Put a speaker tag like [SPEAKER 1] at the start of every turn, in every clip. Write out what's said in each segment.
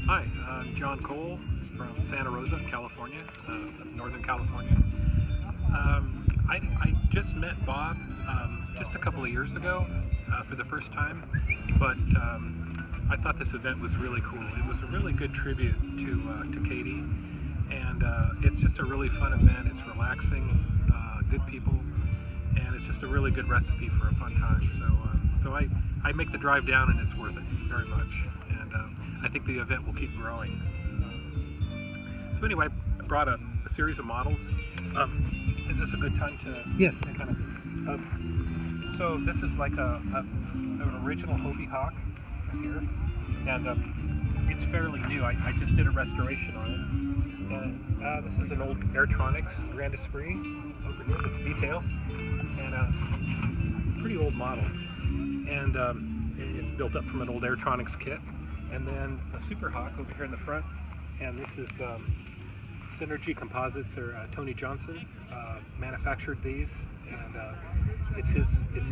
[SPEAKER 1] Hi, I'm John Cole from Santa Rosa, California, Northern California. I just met Bob just a couple of years ago for the first time, but I thought this event was really cool. It was a really good tribute to Katie, and it's just a really fun event. It's relaxing, good people, and it's just a really good recipe for a fun time. So I make the drive down, and it's worth it very much. And I think the event will keep growing. So anyway, I brought a series of models. Is this a good time to?
[SPEAKER 2] Yes.
[SPEAKER 1] Kind of. So this is like an original Hobie Hawk right here, and it's fairly new. I just did a restoration on it. And this is an old Airtronics Grand Esprit over here. That's detail, and a pretty old model. And it's built up from an old Airtronics kit. And then a Super Hawk over here in the front, and this is Synergy Composites, or Tony Johnson manufactured these, and it's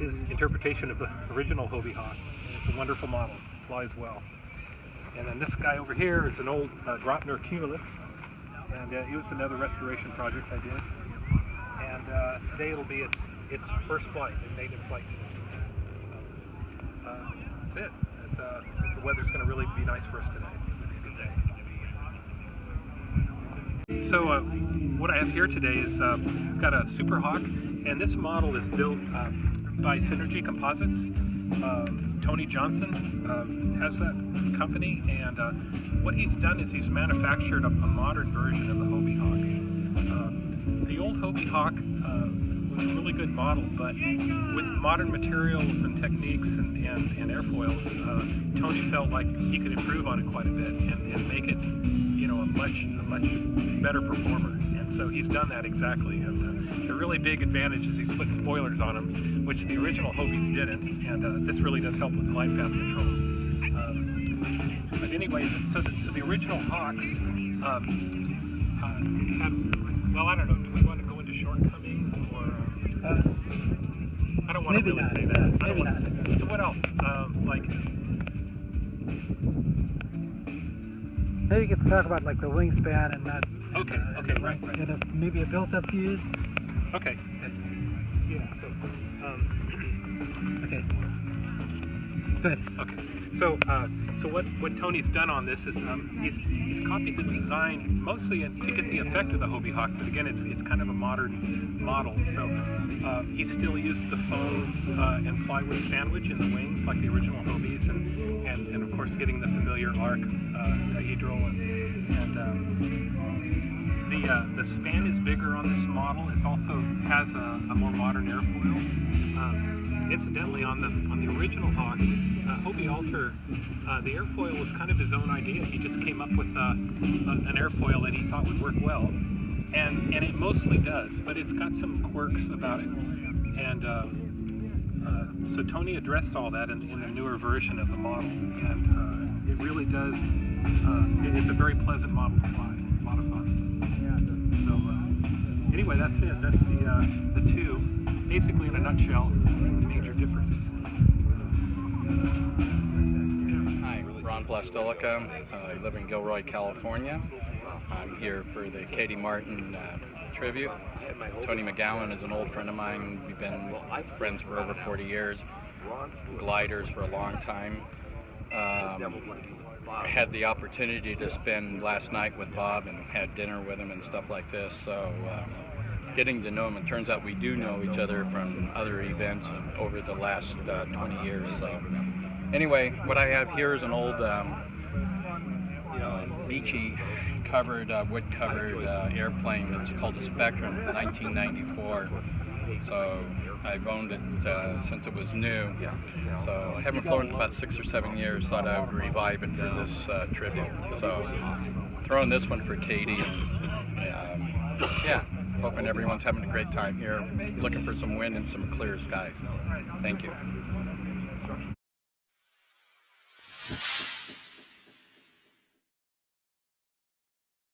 [SPEAKER 1] his interpretation of the original Hobie Hawk. And it's a wonderful model, flies well. And then this guy over here is an old Grotner Cumulus, and it was another restoration project I did. And today it'll be its first flight, it made its flight today. That's it. The weather's going to really be nice for us today. It's going to be a good day. So what I have here today is I've got a Super Hawk, and this model is built by Synergy Composites. Tony Johnson has that company, and what he's done is he's manufactured a modern version of the Hobie Hawk. The old Hobie Hawk was a really good model, but with modern materials and techniques and airfoils, Tony felt like he could improve on it quite a bit and make it, a much better performer. And so he's done that exactly. And the really big advantage is he's put spoilers on them, which the original Hobies didn't. And this really does help with glide path control. But anyway, so the original Hawks have, well, I don't know. Do we want to go into shortcomings or? I don't want to really say that.
[SPEAKER 2] Maybe not.
[SPEAKER 1] So what else?
[SPEAKER 2] Maybe you could talk about like the wingspan and that.
[SPEAKER 1] Okay, right.
[SPEAKER 2] And maybe a built-up fuse.
[SPEAKER 1] Okay. Yeah. So.
[SPEAKER 2] Okay. Good.
[SPEAKER 1] Okay. So what Tony's done on this is he's copied the design mostly to get the effect of the Hobie Hawk, but again it's kind of a modern model. So he still used the foam and plywood sandwich in the wings like the original Hobies, and of course getting the familiar arc dihedral, and the span is bigger on this model. It also has a more modern airfoil. Incidentally, on the original Hawk, Hobie Alter, the airfoil was kind of his own idea. He just came up with an airfoil that he thought would work well, and it mostly does, but it's got some quirks about it. And so Tony addressed all that in the newer version of the model, and it really does. It's a very pleasant model to fly. It's a lot of fun. Yeah. So anyway, that's it. That's the two. Basically, in a nutshell, the major differences.
[SPEAKER 3] Hi, Ron Plastilica. I live in Gilroy, California. I'm here for the Katie Martin tribute. Tony McGowan is an old friend of mine. We've been friends for over 40 years. Gliders for a long time. I had the opportunity to spend last night with Bob and had dinner with him and stuff like this. So. Getting to know him, it turns out we do know each other from other events and over the last 20 years. So anyway, what I have here is an old, beachy covered, wood-covered airplane. It's called a Spectrum, 1994. So I've owned it since it was new. So I haven't flown in about 6 or 7 years. Thought I would revive it for this tribute. So throwing this one for Katie, and yeah. Hoping everyone's having a great time here. Looking for some wind and some clear skies. Thank you.